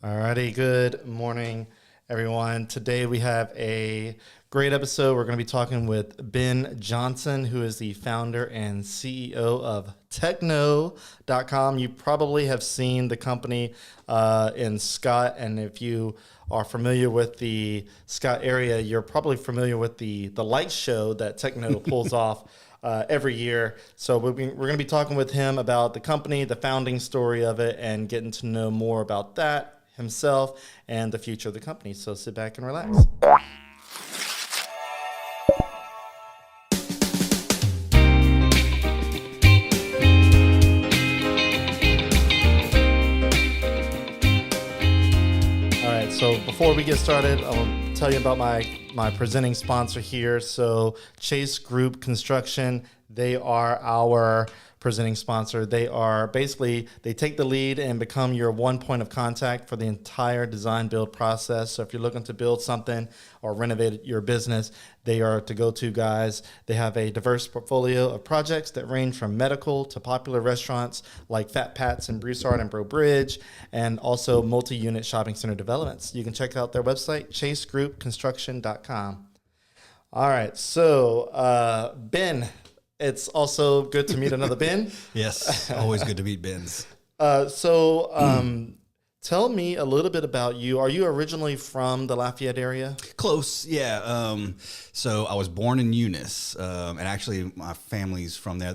Alrighty, good morning, everyone. Today we have a great episode. We're going to be talking with Ben Johnson, who is the founder and CEO of Techneaux.com. You probably have seen the company in Scott, and if you are familiar with the Scott area, you're probably familiar with the light show that Techneaux pulls off every year. So we're going to be talking with him about the company, the founding story of it, and getting to know more about that, himself, and the future of the company. So sit back and relax. All right, so before we get started, I want to tell you about my presenting sponsor here. So Chase Group Construction, they are our presenting sponsor. They take the lead and become your one point of contact for the entire design build process. So if you're looking to build something or renovate your business, they are to go-to guys. They have a diverse portfolio of projects that range from medical to popular restaurants like Fat Pat's in Broussard and Bro Bridge, and also multi-unit shopping center developments. You can check out their website, chasegroupconstruction.com. All right, so Ben, it's also good to meet another Ben. Yes, always good to meet Bens. Tell me a little bit about you. Are you originally from the Lafayette area? Close, yeah. So I was born in Eunice, and actually my family's from there.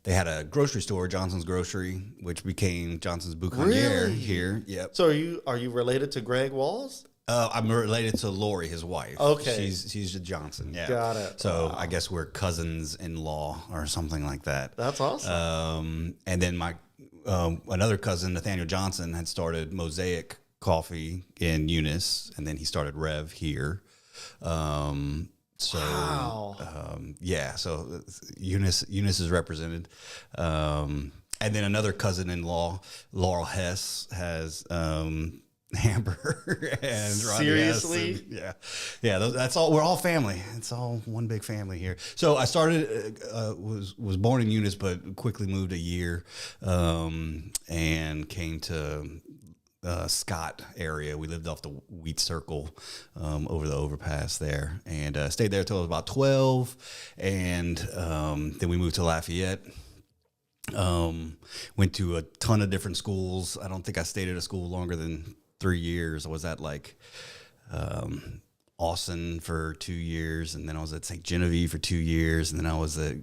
They had a grocery store, Johnson's Grocery, which became Johnson's Boucanniere here. Yep. So are you related to Greg Walls? I'm related to Lori, his wife. Okay. She's a Johnson, yeah. Got it. So I guess we're cousins-in-law or something like that. That's awesome. And then my another cousin, Nathaniel Johnson, had started Mosaic Coffee in Eunice, and then he started Rev here. Wow. So Eunice is represented. And then another cousin-in-law, Laurel Hess, has Amber and Rodney. Seriously? Yeah. That's all. We're all family. It's all one big family here. So I started was born in Eunice, but quickly moved a year, and came to Scott area. We lived off the Wheat Circle over the overpass there, and stayed there till I was about 12, and then we moved to Lafayette. Went to a ton of different schools. I don't think I stayed at a school longer than 3 years. I was at Austin for 2 years, and then I was at St. Genevieve for 2 years, and then I was at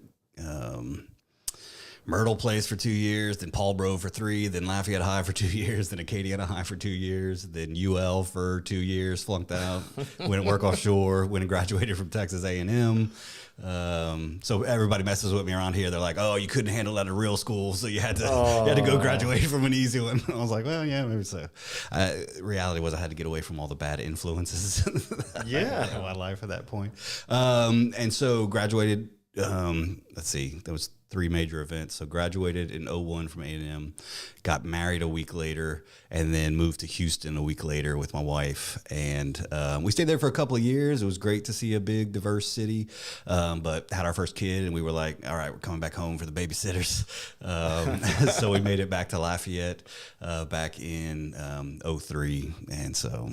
Myrtle Place for 2 years, then Paulboro for 3, then Lafayette High for 2 years, then Acadiana High for 2 years, then UL for 2 years, flunked out, went to work offshore, went and graduated from Texas A&M. So everybody messes with me around here. They're like, "Oh, you couldn't handle that at a real school, so you had to go graduate from an easy one." I was like, "Well, yeah, maybe so." Reality was I had to get away from all the bad influences in my life at that point. And so graduated. Let's see, there was 3 major events. So graduated in 01 from A&M, got married a week later, and then moved to Houston a week later with my wife. And we stayed there for a couple of years. It was great to see a big, diverse city, but had our first kid, and we were like, all right, we're coming back home for the babysitters. So we made it back to Lafayette back in 03, and so,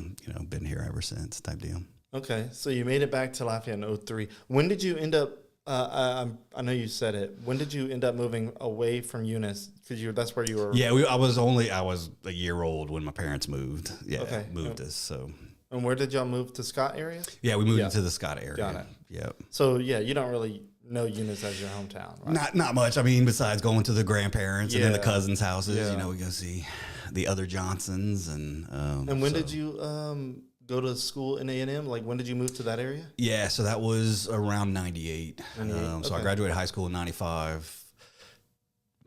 been here ever since type deal. Okay, so you made it back to Lafayette in 03. When did you end up I know you said it. When did you end up moving away from Eunice? Because that's where you were. Yeah, I was a year old when my parents moved. Yeah, okay. Moved us. So. And where did y'all move to? Scott area? Yeah, we moved into the Scott area. Got it. Yep. So you don't really know Eunice as your hometown, right? Not much. I mean, besides going to the grandparents and then the cousins' houses. Yeah. We go see the other Johnsons and. And when did you go to school in A&M? Like, when did you move to that area? Yeah, so that was around 98. So I graduated high school in 95.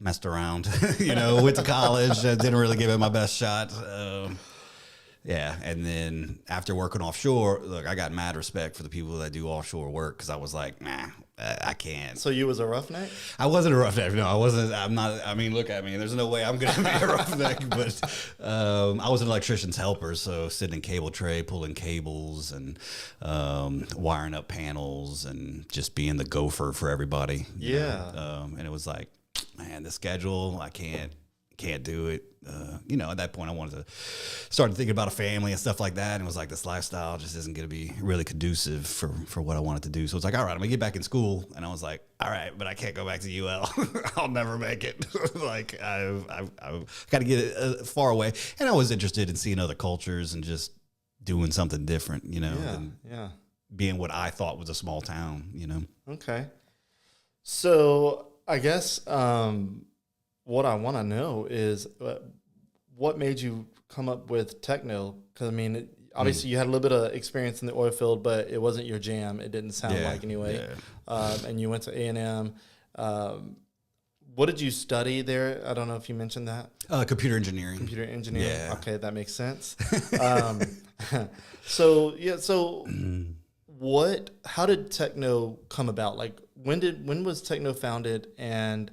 Messed around, went to college. Didn't really give it my best shot. Yeah, and then after working offshore, look, I got mad respect for the people that do offshore work because I was like, nah, I can't. So you was a roughneck? I wasn't a roughneck. No, I wasn't. I'm not. I mean, look at me. There's no way I'm going to be a roughneck. But I was an electrician's helper, so sitting in cable tray, pulling cables, and wiring up panels, and just being the gopher for everybody. Yeah. And it was like, man, the schedule, I can't can't do it. At that point I wanted to start thinking about a family and stuff like that. And it was like, this lifestyle just isn't going to be really conducive for what I wanted to do. So it's like, all right, I'm gonna get back in school. And I was like, all right, but I can't go back to UL. I'll never make it. Like I've got to get far away. And I was interested in seeing other cultures and just doing something different, than being what I thought was a small town, Okay. So I guess what I want to know is what made you come up with Techneaux? Because, I mean, obviously you had a little bit of experience in the oil field, but it wasn't your jam. It didn't sound like anyway. Yeah. And you went to A&M. What did you study there? I don't know if you mentioned that. Computer engineering. Computer engineering. Yeah. Okay, that makes sense. How did Techneaux come about? Like, when was Techneaux founded, and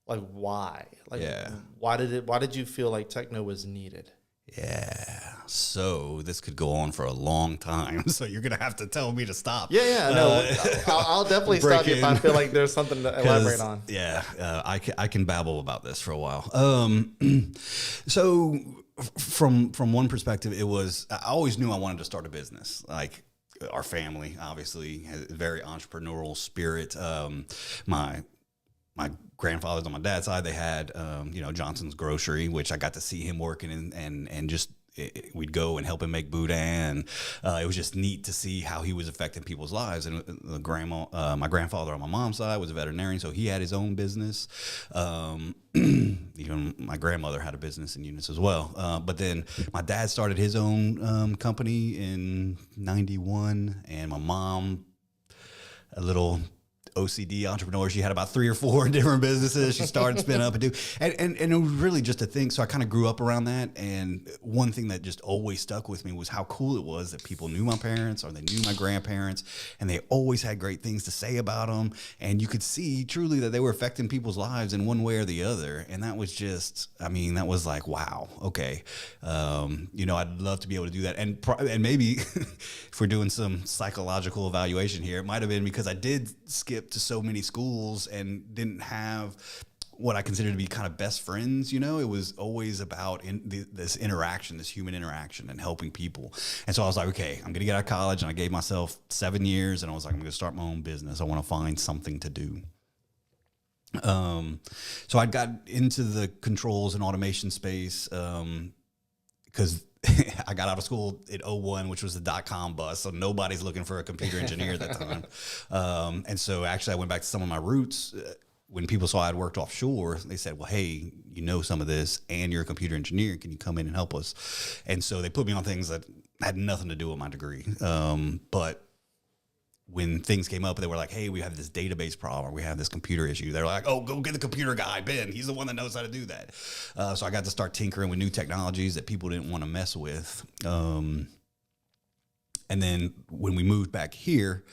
like why? Why did you feel like Techneaux was needed? Yeah. So this could go on for a long time. So you're gonna have to tell me to stop. Yeah. No, I'll definitely stop you if I feel like there's something to elaborate on. Yeah. I can babble about this for a while. So from one perspective, I always knew I wanted to start a business. Like, our family obviously has a very entrepreneurial spirit. My grandfathers on my dad's side, they had, Johnson's Grocery, which I got to see him working and just, we'd go and help him make boudin. And it was just neat to see how he was affecting people's lives. And my grandfather on my mom's side was a veterinarian, so he had his own business. Even my grandmother had a business in Eunice as well. But then my dad started his own company in '91, and my mom, a little OCD entrepreneur. She had about 3 or 4 different businesses. She started spinning up and it was really just a thing. So I kind of grew up around that. And one thing that just always stuck with me was how cool it was that people knew my parents or they knew my grandparents, and they always had great things to say about them. And you could see truly that they were affecting people's lives in one way or the other. And that was just, that was like, wow, okay. I'd love to be able to do that. And maybe if we're doing some psychological evaluation here, it might have been because I did skip to so many schools and didn't have what I consider to be kind of best friends. It was always about this interaction, this human interaction, and helping people. And so I was like, okay, I'm going to get out of college, and I gave myself 7 years, and I was like, I'm going to start my own business. I want to find something to do. So I got into the controls and automation space because I got out of school in '01, which was the .com bust, so nobody's looking for a computer engineer at that time. And so actually I went back to some of my roots. When people saw I'd worked offshore, they said, well, hey, you know some of this, and you're a computer engineer. Can you come in and help us? And so they put me on things that had nothing to do with my degree. But when things came up, they were like, hey, we have this database problem, or we have this computer issue. They're like, oh, go get the computer guy, Ben. He's the one that knows how to do that. So I got to start tinkering with new technologies that people didn't want to mess with. And then when we moved back here,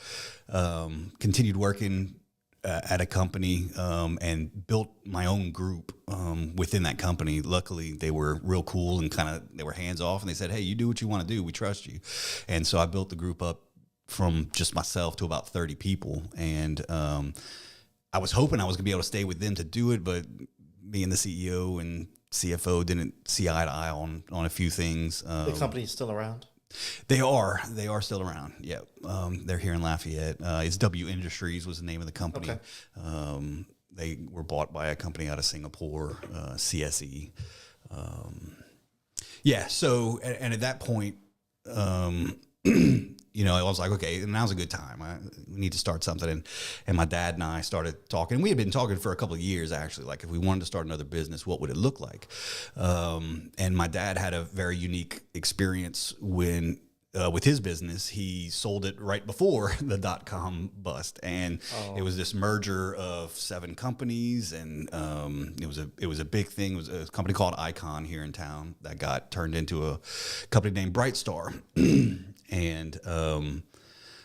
continued working at a company and built my own group within that company. Luckily, they were real cool and they were hands off, and they said, hey, you do what you want to do. We trust you. And so I built the group up from just myself to about 30 people. And I was hoping I was gonna be able to stay with them to do it, but me and the CEO and CFO didn't see eye to eye on a few things. The company's still around? They are still around. Yeah. They're here in Lafayette. It's W Industries was the name of the company. Okay. They were bought by a company out of Singapore, CSE. So, and at that point, I was like, okay, now's a good time. We need to start something. And my dad and I started talking. We had been talking for a couple of years, actually, like if we wanted to start another business, what would it look like? And my dad had a very unique experience when with his business. He sold it right before the .com bust. And it was this merger of 7 companies. And it was a big thing. It was a company called Icon here in town that got turned into a company named Brightstar. And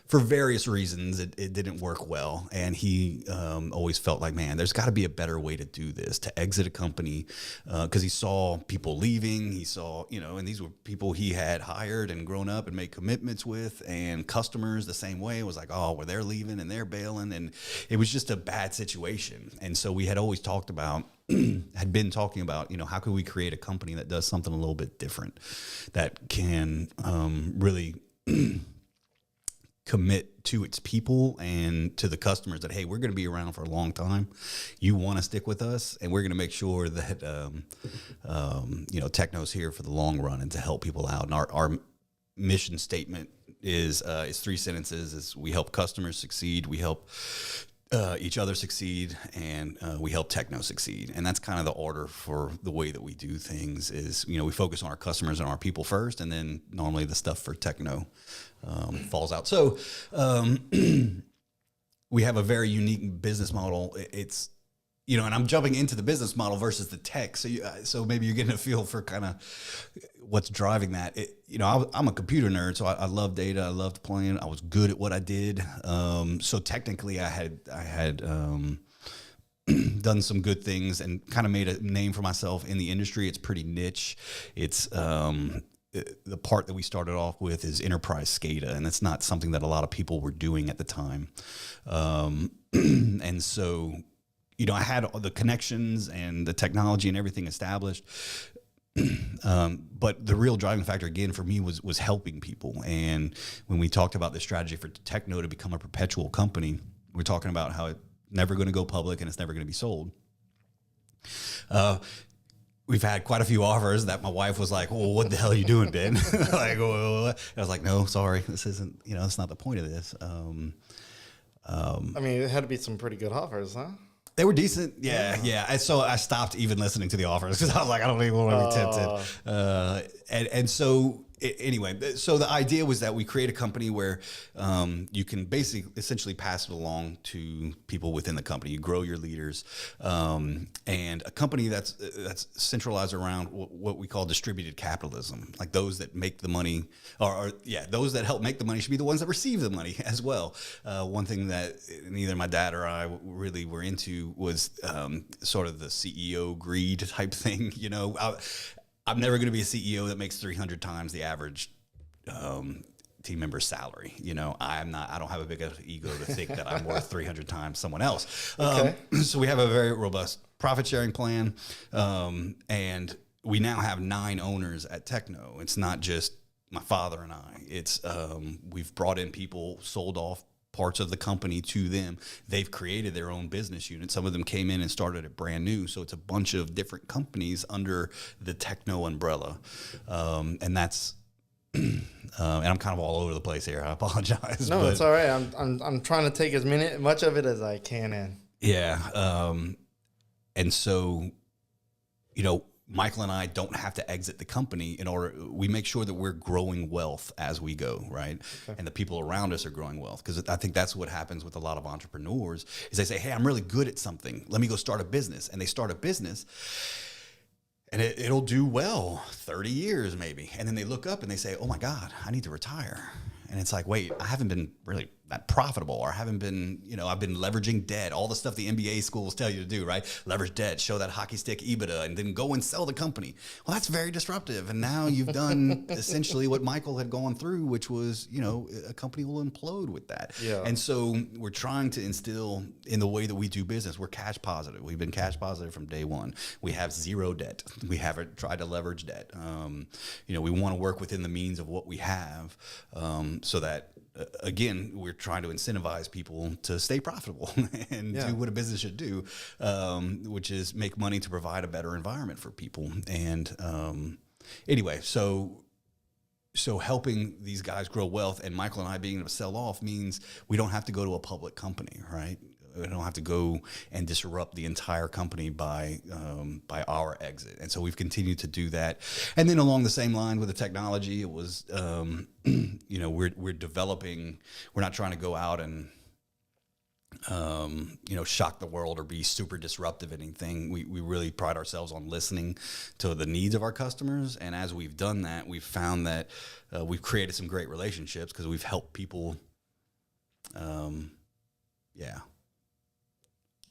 for various reasons, it didn't work well. And he always felt like, man, there's got to be a better way to do this, to exit a company, because he saw people leaving. He saw, and these were people he had hired and grown up and made commitments with, and customers the same way. It was like, oh, well, they're leaving and they're bailing. And it was just a bad situation. And so we had always talked about, had been talking about, how could we create a company that does something a little bit different, that can really commit to its people and to the customers that, hey, we're going to be around for a long time. You want to stick with us, and we're going to make sure that, Techneaux's here for the long run and to help people out. And our mission statement is 3 sentences: is we help customers succeed, we help each other succeed, and we help Techneaux succeed. And that's kind of the order for the way that we do things is, we focus on our customers and our people first, and then normally the stuff for Techneaux falls out. So we have a very unique business model. It's, and I'm jumping into the business model versus the tech. So maybe you're getting a feel for kind of what's driving that. I'm a computer nerd, so I love data. I loved playing. I was good at what I did. So technically, I had done some good things and kind of made a name for myself in the industry. It's pretty niche. It's the part that we started off with is enterprise SCADA, and that's not something that a lot of people were doing at the time. And so, I had all the connections and the technology and everything established. But the real driving factor again for me was helping people. And when we talked about the strategy for Techneaux to become a perpetual company, we're talking about how it's never going to go public and it's never going to be sold. We've had quite a few offers that my wife was like, well, what the hell are you doing, Ben? I was like, no, sorry, this isn't, that's not the point of this. It had to be some pretty good offers, huh? They were decent, yeah. And so I stopped even listening to the offers because I was like, I don't even want to be tempted. And so anyway, so the idea was that we create a company where you can essentially pass it along to people within the company. You grow your leaders, and a company that's centralized around what we call distributed capitalism. Like those that make the money, those that help make the money should be the ones that receive the money as well. One thing that neither my dad or I really were into was sort of the CEO greed type thing. I'm never going to be a CEO that makes 300 times the average team member's salary. I don't have a big enough ego to think that I'm worth 300 times someone else. Okay. So we have a very robust profit sharing plan. And we now have 9 owners at Techneaux. It's not just my father and I. It's we've brought in people, sold off parts of the company to them. They've created their own business unit. Some of them came in and started it brand new. So it's a bunch of different companies under the Techneaux umbrella. And that's, and I'm kind of all over the place here. I apologize. No, it's all right. I'm trying to take much of it as I can in. Yeah. And so, Michael and I don't have to exit the company we make sure that we're growing wealth as we go, right? Okay. And the people around us are growing wealth. Because I think that's what happens with a lot of entrepreneurs is they say, hey, I'm really good at something. Let me go start a business. And they start a business and it'll do well 30 years maybe. And then they look up and they say, oh my God, I need to retire. And it's like, wait, I haven't been really that profitable, or I haven't been, I've been leveraging debt, all the stuff the MBA schools tell you to do, right? Leverage debt, show that hockey stick EBITDA, and then go and sell the company. Well, that's very disruptive. And now you've done essentially what Michael had gone through, which was, a company will implode with that. Yeah. And so we're trying to instill in the way that we do business, we're cash positive. We've been cash positive from day one. We have 0 debt. We haven't tried to leverage debt. We want to work within the means of what we have, so that, again, we're trying to incentivize people to stay profitable and do what a business should do, which is make money to provide a better environment for people. And anyway, so helping these guys grow wealth, and Michael and I being able to sell off means we don't have to go to a public company, right? We don't have to go and disrupt the entire company by our exit. And so we've continued to do that. And then along the same line with the technology, it was, we're developing, we're not trying to go out and, shock the world or be super disruptive in anything. We really pride ourselves on listening to the needs of our customers. And as we've done that, we've found that we've created some great relationships because we've helped people Yeah.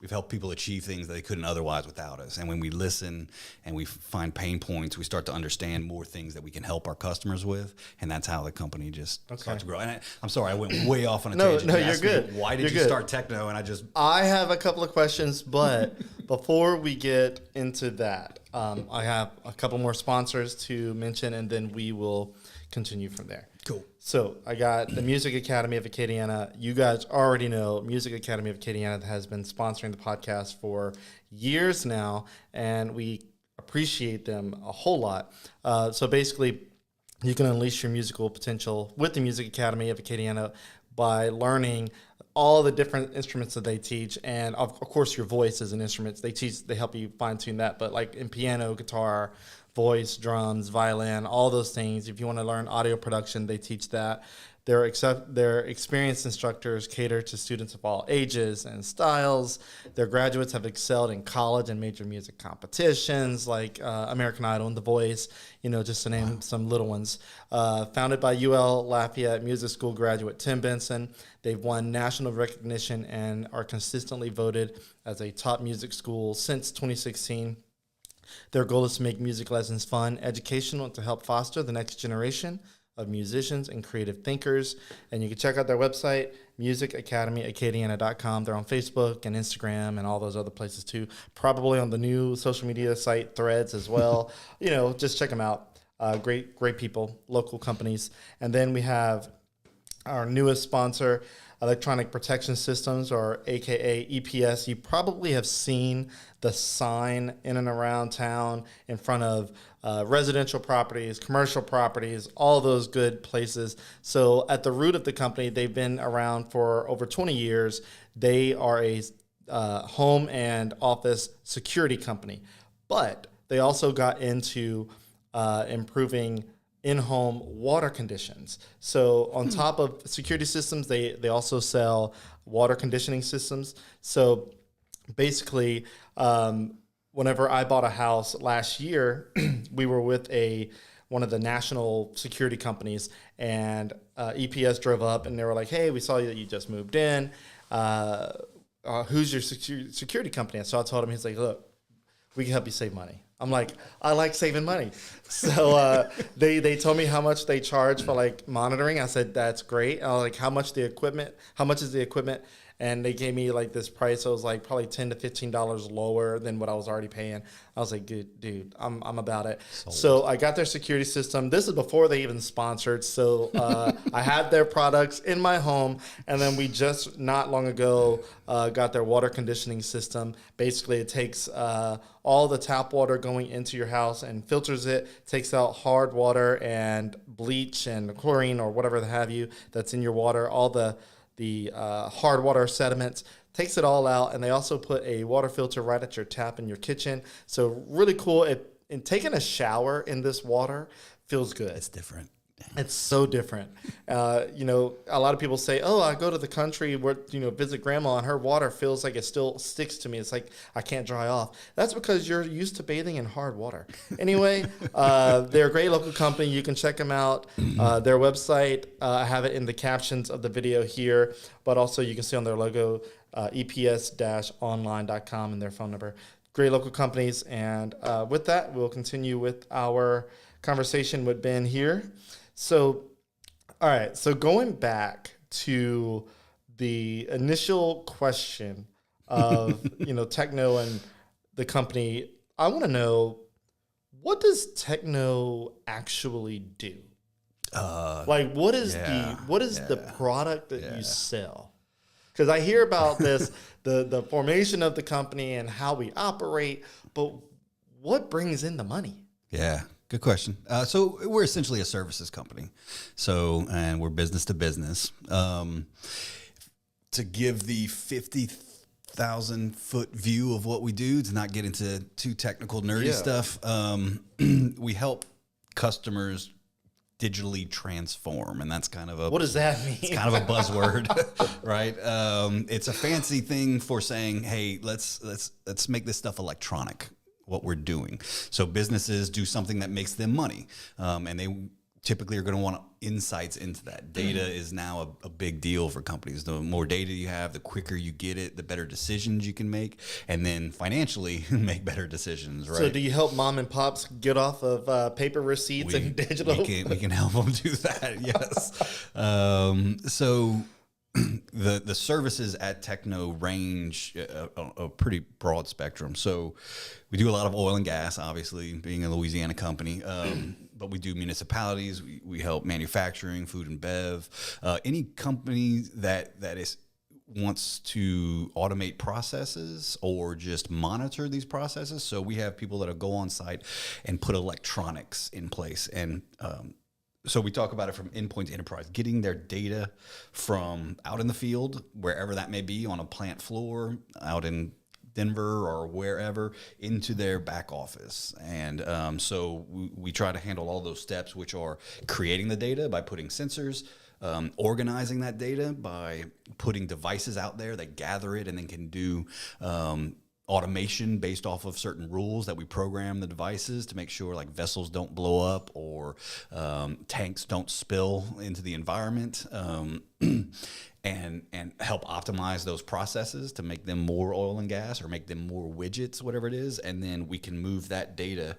We've helped people achieve things that they couldn't otherwise without us. And when we listen and we find pain points, we start to understand more things that we can help our customers with. And that's how the company just starts to grow. And I'm sorry, I went way off on a tangent. No, You you're asked me, good. why did you start Techneaux? And I have a couple of questions, but before we get into that, I have a couple more sponsors to mention, and then we will continue from there. Cool. So I got the Music Academy of Acadiana. You guys already know Music Academy of Acadiana has been sponsoring the podcast for years now, and we appreciate them a whole lot. So basically, you can unleash your musical potential with the Music Academy of Acadiana by learning all the different instruments that they teach, and of course your voice is an instrument. They help you fine tune that, but like in piano, guitar, voice, drums, violin, all those things. If you want to learn audio production, they teach that. Their experienced instructors cater to students of all ages and styles. Their graduates have excelled in college and major music competitions like American Idol and The Voice, just to name some little ones. Founded by UL Lafayette Music School graduate Tim Benson, they've won national recognition and are consistently voted as a top music school since 2016. Their goal is to make music lessons fun, educational, and to help foster the next generation of musicians and creative thinkers. And you can check out their website, musicacademyacadiana.com. They're on Facebook and Instagram and all those other places too. Probably on the new social media site, Threads as well. Just check them out. Great people, local companies. And then we have our newest sponsor, Electronic Protection Systems, or AKA EPS. You probably have seen the sign in and around town in front of residential properties, commercial properties, all those good places. So at the root of the company, they've been around for over 20 years. They are a home and office security company, but they also got into improving in-home water conditions. So on top of security systems, they also sell water conditioning systems. So basically, whenever I bought a house last year, we were with one of the national security companies, and EPS drove up and they were like, "Hey, we saw that you just moved in. Who's your security company?" So I told him, he's like, "Look, we can help you save money." I'm like, I like saving money. So they told me how much they charge for like monitoring. I said, that's great. I was like, how much is the equipment? And they gave me like this price. So it was like probably $10 to $15 lower than what I was already paying. I was like, dude, I'm about it. Sold. So I got their security system. This is before they even sponsored. So I had their products in my home. And then we just not long ago got their water conditioning system. Basically, it takes all the tap water going into your house and filters it, takes out hard water and bleach and chlorine or whatever have you that's in your water, all the hard water sediments, takes it all out. And they also put a water filter right at your tap in your kitchen. So really cool. And taking a shower in this water feels good. It's different. It's so different. A lot of people say, oh, I go to the country where, visit grandma and her water feels like it still sticks to me. It's like I can't dry off. That's because you're used to bathing in hard water. Anyway, they're a great local company. You can check them out. Their website, I have it in the captions of the video here, but also you can see on their logo, eps-online.com and their phone number. Great local companies. And with that, we'll continue with our conversation with Ben here. So, all right. So going back to the initial question of, Techneaux and the company, I want to know, what does Techneaux actually do? What is the product that you sell? Because I hear about this, the formation of the company and how we operate, but what brings in the money? Yeah. Good question. So we're essentially a services company. And we're business to business. To give the 50,000 foot view of what we do, to not get into too technical, nerdy stuff, we help customers digitally transform, and that's kind of what does that mean? It's kind of a buzzword, right? It's a fancy thing for saying, hey, let's make this stuff electronic. What we're doing. So businesses do something that makes them money. And they typically are going to want insights into that. Data is now a big deal for companies. The more data you have, the quicker you get it, the better decisions you can make, and then financially make better decisions, right? So do you help mom and pops get off of paper receipts and digital? We can help them do that, yes. So the services at Techneaux range a pretty broad spectrum. So we do a lot of oil and gas, obviously, being a Louisiana company. But we do municipalities. We help manufacturing, food and bev. Any company that wants to automate processes or just monitor these processes. So we have people that go on site and put electronics in place. And so we talk about it from endpoint to enterprise, getting their data from out in the field, wherever that may be, on a plant floor, out in Denver or wherever, into their back office. And so we try to handle all those steps, which are creating the data by putting sensors, organizing that data by putting devices out there that gather it and then can do automation based off of certain rules that we program the devices to make sure, like, vessels don't blow up or tanks don't spill into the environment. And help optimize those processes to make them more oil and gas or make them more widgets, whatever it is. And then we can move that data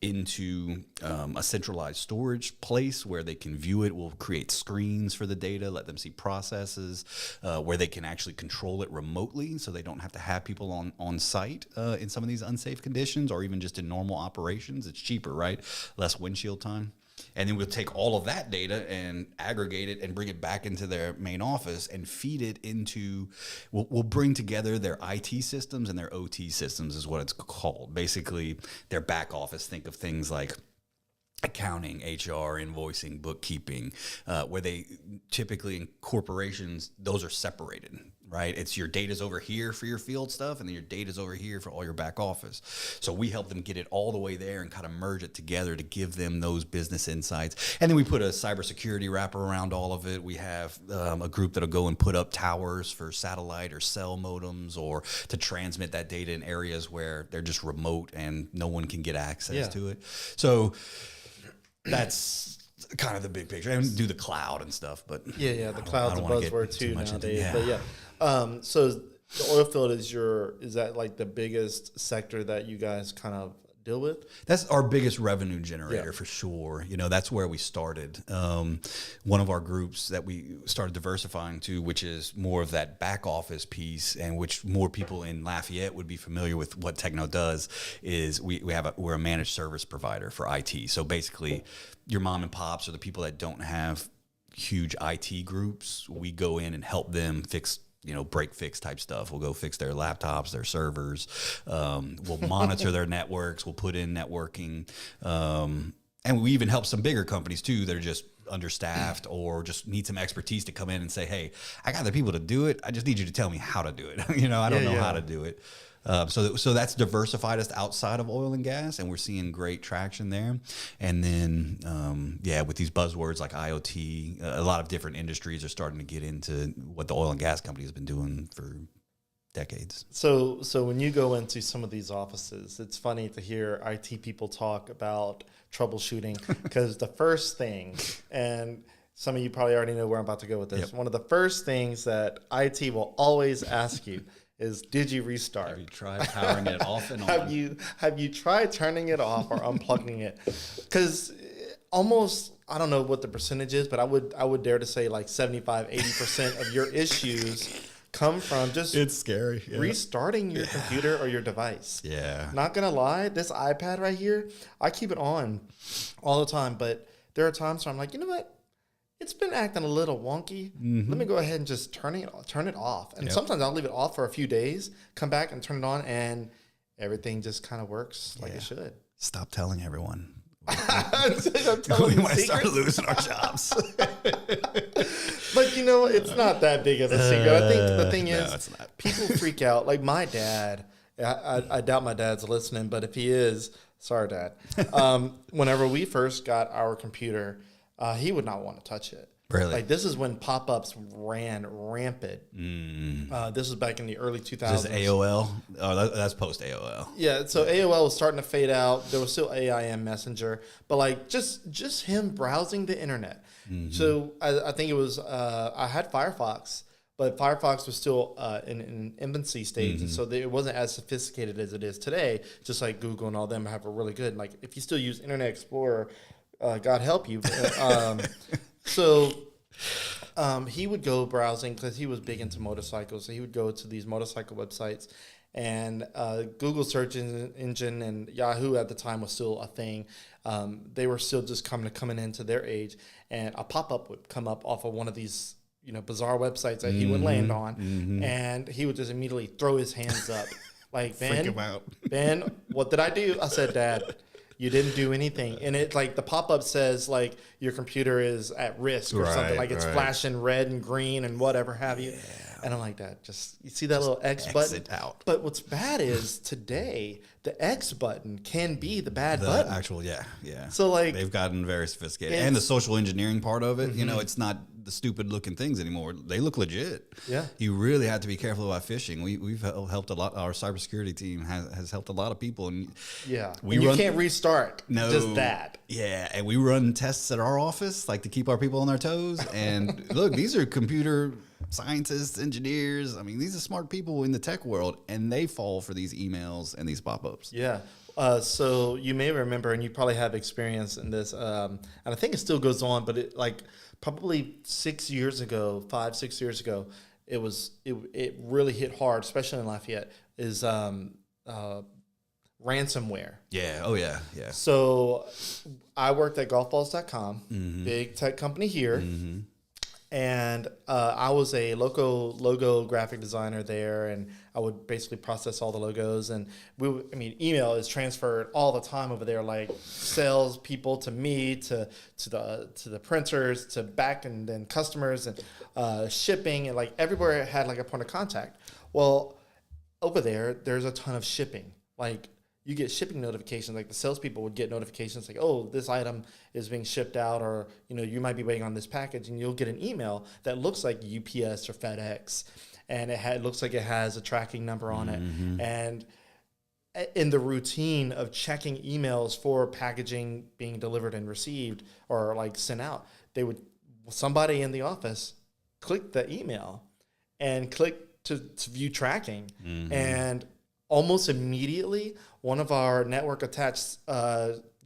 into a centralized storage place where they can view it. We'll create screens for the data, let them see processes where they can actually control it remotely, so they don't have to have people on site in some of these unsafe conditions, or even just in normal operations. It's cheaper, right? Less windshield time. And then we'll take all of that data and aggregate it and bring it back into their main office and feed it into, we'll bring together their IT systems and their OT systems, is what it's called. Basically, their back office. Think of things like accounting, HR, invoicing, bookkeeping, where they typically, in corporations, those are separated, right? It's your data's over here for your field stuff, and then your data's over here for all your back office. So we help them get it all the way there and kind of merge it together to give them those business insights. And then we put a cybersecurity wrapper around all of it. We have a group that'll go and put up towers for satellite or cell modems, or to transmit that data in areas where they're just remote and no one can get access to it. So that's kind of the big picture. I don't do the cloud and stuff, but the cloud's a buzzword too nowadays. But so the oil field is that like the biggest sector that you guys kind of deal with? That's our biggest revenue generator for sure. You know, that's where we started. One of our groups that we started diversifying to, which is more of that back office piece, and which more people in Lafayette would be familiar with what Techneaux does, is we're a managed service provider for IT. So basically, your mom and pops, or the people that don't have huge IT groups, we go in and help them fix, break fix type stuff. We'll go fix their laptops, their servers. We'll monitor their networks. We'll put in networking. And we even help some bigger companies too that are just understaffed or just need some expertise to come in and say, hey, I got the people to do it. I just need you to tell me how to do it. I don't know how to do it. So that's diversified us outside of oil and gas, and we're seeing great traction there. And then, with these buzzwords like IoT, a lot of different industries are starting to get into what the oil and gas company has been doing for decades. So when you go into some of these offices, it's funny to hear IT people talk about troubleshooting, because the first thing, and some of you probably already know where I'm about to go with this. Yep. One of the first things that IT will always ask you is, did you restart? Have you tried powering it off and on? Have you tried turning it off or unplugging it? Because almost, I don't know what the percentage is, but I would dare to say like 75-80% of your issues come from just restarting your computer or your device. Yeah. Not gonna lie, this iPad right here, I keep it on all the time, but there are times where I'm like, you know what? It's been acting a little wonky. Mm-hmm. Let me go ahead and just turn it off. And sometimes I'll leave it off for a few days, come back and turn it on, and everything just kind of works like it should. Stop telling everyone. We might start losing our jobs. But it's not that big of a secret. I think the thing is, people freak out. Like my dad, I doubt my dad's listening, but if he is, sorry, Dad. Whenever we first got our computer, he would not want to touch it. Really? Like this is when pop-ups ran rampant. This was back in the early 2000s. Is this AOL? Oh, that's post AOL. Yeah, so AOL was starting to fade out. There was still AIM Messenger, but like just him browsing the internet. So I think it was I had Firefox, but Firefox was still in an infancy stage, and so it wasn't as sophisticated as it is today. Just like Google and all them have a really good. Like if you still use Internet Explorer, God help you. So he would go browsing because he was big into motorcycles. So he would go to these motorcycle websites, and Google search engine and Yahoo at the time was still a thing. They were still just coming into their age, and a pop-up would come up off of one of these bizarre websites that he would land on, and he would just immediately throw his hands up like, Ben, what did I do? I said, Dad, you didn't do anything. And it like the pop-up says like your computer is at risk or something, like it's flashing red and green and whatever have you. And I'm like, that you see that little X button? Out. But what's bad is today the X button can be the bad button. Actual, yeah. So like they've gotten very sophisticated, and the social engineering part of it. It's not the stupid looking things anymore. They look legit. Yeah. You really have to be careful about phishing. We've helped a lot. Our cybersecurity team has helped a lot of people, and you can't restart. Just that. Yeah, and we run tests at our office like to keep our people on their toes. And look, these are computer scientists, engineers. I mean, these are smart people in the tech world, and they fall for these emails and these pop-ups. Yeah. So you may remember, and you probably have experience in this, and I think it still goes on, but it like probably 6 years ago, 5-6 years ago, it really hit hard, especially in Lafayette, is ransomware. Yeah. Oh yeah. Yeah. So I worked at golfballs.com, big tech company here. And I was a logo graphic designer there, and I would basically process all the logos. And email is transferred all the time over there, like sales people to me, to the printers, to back and then customers, and shipping, and like everywhere it had like a point of contact. Well, over there's a ton of shipping. Like you get shipping notifications, like the salespeople would get notifications like, oh, this item is being shipped out, or, you might be waiting on this package, and you'll get an email that looks like UPS or FedEx, and it looks like it has a tracking number on it. And in the routine of checking emails for packaging being delivered and received or like sent out, somebody in the office click the email and click to view tracking. And almost immediately, one of our network attached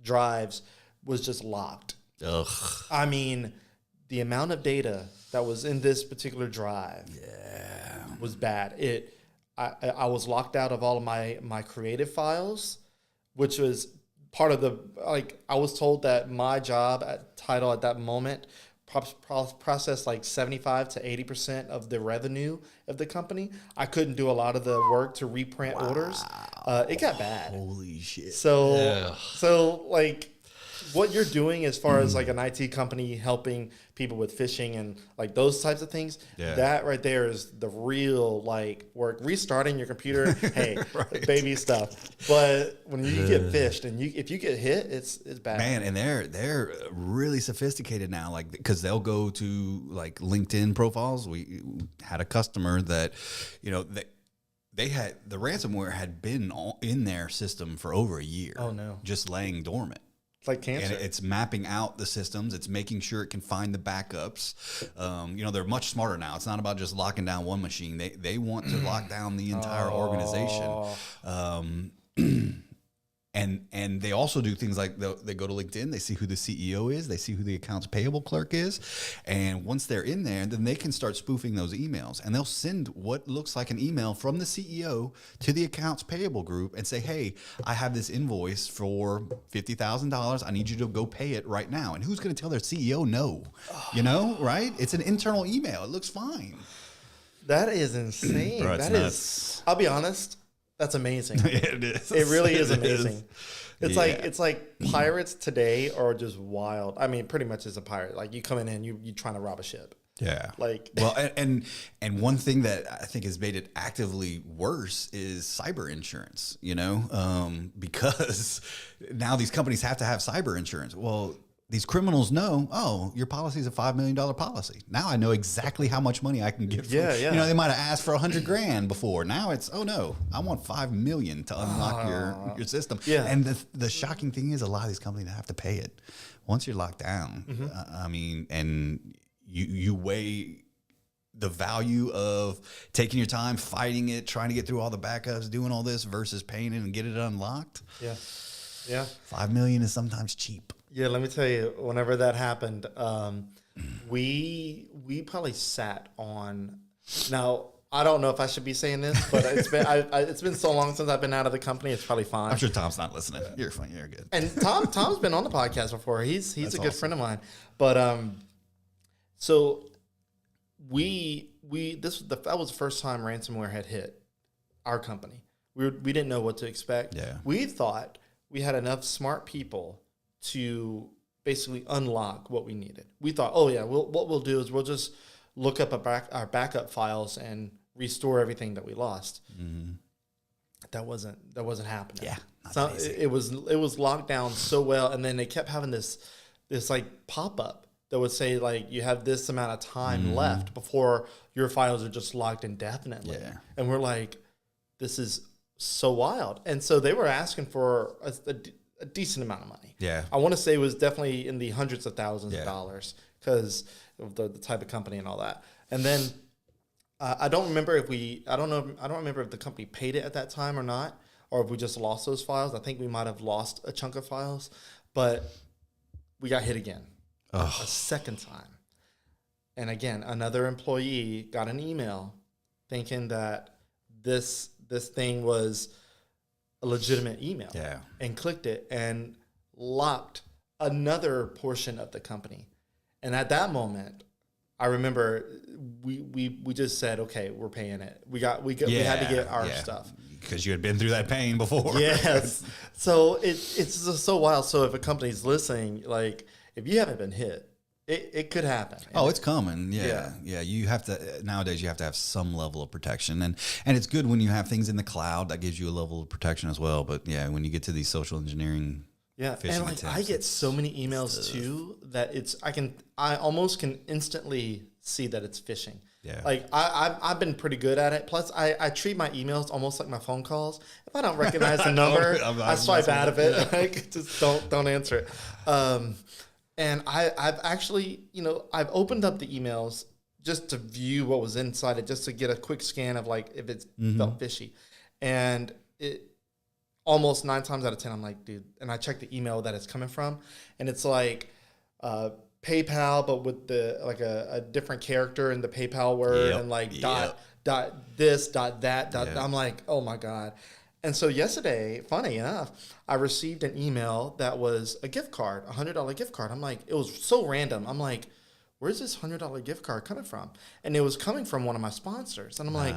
drives was just locked. Ugh. I mean, the amount of data that was in this particular drive was bad. I was locked out of all of my creative files, which was part of I was told that my job title at that moment process like 75 to 80% of the revenue of the company. I couldn't do a lot of the work to reprint orders. It got bad. Holy shit. So like what you're doing as far as like an IT company helping people with phishing and like those types of things, that right there is the real like work. Restarting your computer, hey, baby stuff. But when you get phished and if you get hit, it's bad. Man, and they're really sophisticated now, like because they'll go to like LinkedIn profiles. We had a customer that, they had the ransomware had been in their system for over a year. Oh no, just laying dormant. It's like cancer. And it's mapping out the systems. It's making sure it can find the backups. They're much smarter now. It's not about just locking down one machine. They want to lock down the entire organization. And they also do things like they go to LinkedIn, they see who the CEO is, they see who the accounts payable clerk is, and once they're in there, then they can start spoofing those emails, and they'll send what looks like an email from the CEO to the accounts payable group and say, hey, I have this invoice for $50,000. I need you to go pay it right now. And who's going to tell their CEO no? Right? It's an internal email. It looks fine. That is insane. Bro, it's nuts. I'll be honest. That's amazing. It is. It really is amazing. It's It's like pirates today are just wild. I mean, pretty much as a pirate, like you coming in, you trying to rob a ship. Yeah. Like, well, and one thing that I think has made it actively worse is cyber insurance, because now these companies have to have cyber insurance. Well, these criminals know, oh, your policy is a $5 million policy. Now I know exactly how much money I can get. Yeah. You know, they might have asked for $100,000 before. Now it's, oh no, I want $5 million to unlock your system. Yeah. And the shocking thing is, a lot of these companies have to pay it once you're locked down. I mean, and you weigh the value of taking your time, fighting it, trying to get through all the backups, doing all this versus paying it and get it unlocked. Yeah. Yeah. $5 million is sometimes cheap. Yeah, let me tell you, whenever that happened, we probably sat on. Now, I don't know if I should be saying this, but it's been so long since I've been out of the company. It's probably fine. I'm sure Tom's not listening. You're fine. You're good. And Tom's been on the podcast before. He's a good friend of mine. But so that was the first time ransomware had hit our company. We didn't know what to expect. Yeah. We thought we had enough smart people to basically unlock what we needed. We thought, oh yeah, what we'll do is we'll just look up our backup files and restore everything that we lost. Mm-hmm. That wasn't happening. Yeah, so it was locked down so well, and then they kept having this like pop up that would say like you have this amount of time left before your files are just locked indefinitely. Yeah. And we're like, this is so wild. And so they were asking for a decent amount of money. Yeah. I want to say it was definitely in the hundreds of thousands of dollars because of the type of company and all that. And then I don't remember if the company paid it at that time or not, or if we just lost those files. I think we might have lost a chunk of files, but we got hit again. A second time. And again, another employee got an email thinking that this thing was a legitimate email. Yeah. And clicked it and locked another portion of the company. And at that moment, I remember we just said, okay, we're paying it. We had to get our stuff. Because you had been through that pain before. Yes. So it's just so wild. So if a company's listening, like if you haven't been hit, it could happen. Oh, it's coming. Yeah. You have to, nowadays you have to have some level of protection, and it's good when you have things in the cloud that gives you a level of protection as well. But yeah, when you get to these social engineering, and like I get so many emails too that I almost can instantly see that it's phishing. Yeah. Like I've been pretty good at it. Plus I treat my emails almost like my phone calls. If I don't recognize the number, I swipe out of it. Like just don't answer it. And I've actually, I've opened up the emails just to view what was inside it, just to get a quick scan of like if it felt fishy. And it almost 9 times out of 10, I'm like, dude, and I check the email that it's coming from, and it's like PayPal, but with a different character in the PayPal word, and like dot this, dot that, I'm like, oh my God. And so yesterday, funny enough, I received an email that was a gift card, $100 gift card. I'm like, it was so random. I'm like, where's this $100 gift card coming from? And it was coming from one of my sponsors. And I'm like,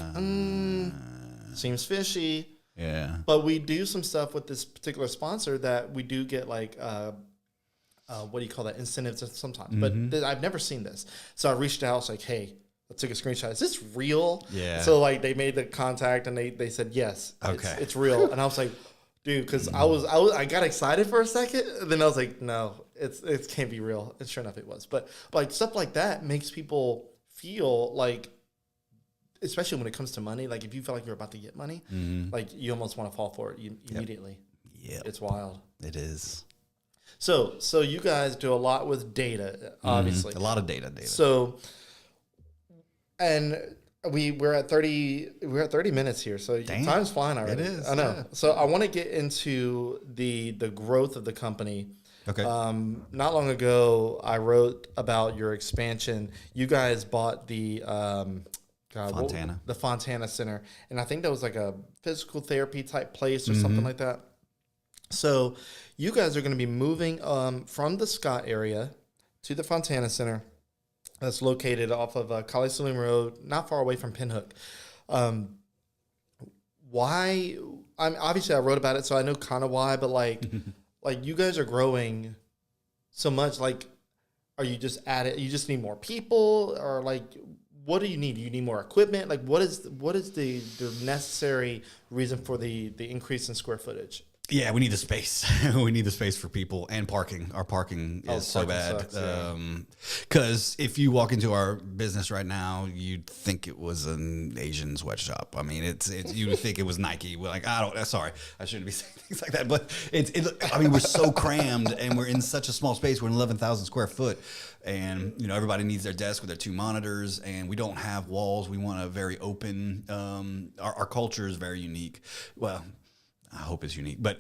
seems fishy. Yeah. But we do some stuff with this particular sponsor that we do get like, what do you call that? Incentives sometimes. But I've never seen this. So I reached out. I was like, hey, I took a screenshot. Is this real? Yeah. So like they made the contact and they said, yes, it's real. And I was like, dude, because I got excited for a second. And then I was like, no, it can't be real. And sure enough, it was. But like stuff like that makes people feel like, especially when it comes to money, like if you feel like you're about to get money, like you almost want to fall for it immediately. Yeah. It's wild. It is. So you guys do a lot with data, obviously. A lot of data. So, and we're at 30 minutes here, so time's flying already. It is. I know. Yeah. So I want to get into the growth of the company. Okay. Not long ago, I wrote about your expansion. You guys bought the Fontana. The Fontana Center, and I think that was like a physical therapy type place or something like that. So you guys are going to be moving from the Scott area to the Fontana Center. That's located off of College Saloon Road, not far away from Pinhook. Why? Obviously I wrote about it, so I know kind of why. But like you guys are growing so much. Like, are you just at it? You just need more people, or like, what do you need? Do you need more equipment? Like, what is the necessary reason for the increase in square footage? Yeah, we need the space. We need the space for people and parking. Our parking is so bad. Because if you walk into our business right now, you'd think it was an Asian sweatshop. I mean, it's you would think it was Nike. We're like, sorry, I shouldn't be saying things like that. But I mean, we're so crammed and we're in such a small space. We're in 11,000 square foot. And, you know, everybody needs their desk with their 2 monitors, and we don't have walls. We want a very open, our culture is very unique. Well, I hope it's unique, but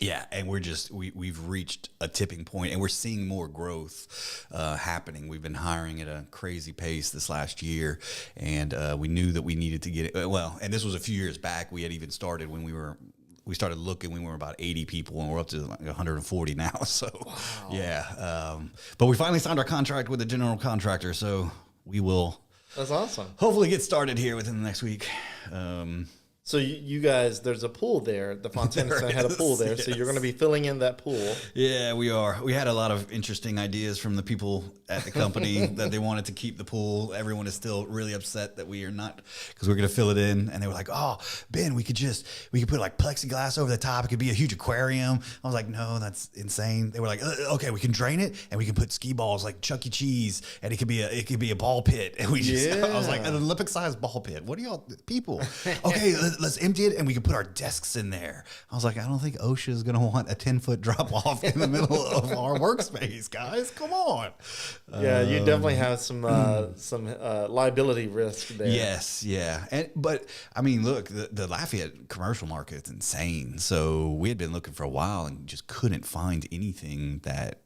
yeah, and we've reached a tipping point, and we're seeing more growth happening. We've been hiring at a crazy pace this last year, and we knew that we needed to get it. Well, and this was a few years back. We had even started when we started looking when we were about 80 people, and we're up to like 140 now. So, wow. Yeah, but we finally signed our contract with the general contractor, so we will. That's awesome. Hopefully, get started here within the next week. So you guys, there's a pool there. The Fontana Center had a pool there, yes. So you're going to be filling in that pool. Yeah, we are. We had a lot of interesting ideas from the people at the company that they wanted to keep the pool. Everyone is still really upset that we are not, because we're going to fill it in. And they were like, "Oh, Ben, we could put like plexiglass over the top. It could be a huge aquarium." I was like, "No, that's insane." They were like, "Okay, we can drain it and we can put skee balls like Chuck E. Cheese, and it could be a ball pit." And we just, I was like, "An Olympic-sized ball pit. What are y'all people?" Okay. Let's empty it and we can put our desks in there. I was like, I don't think OSHA is going to want a 10-foot drop off in the middle of our workspace, guys. Come on. Yeah, you definitely have some liability risk there. Yes, yeah. But I mean, look, the Lafayette commercial market is insane. So we had been looking for a while and just couldn't find anything that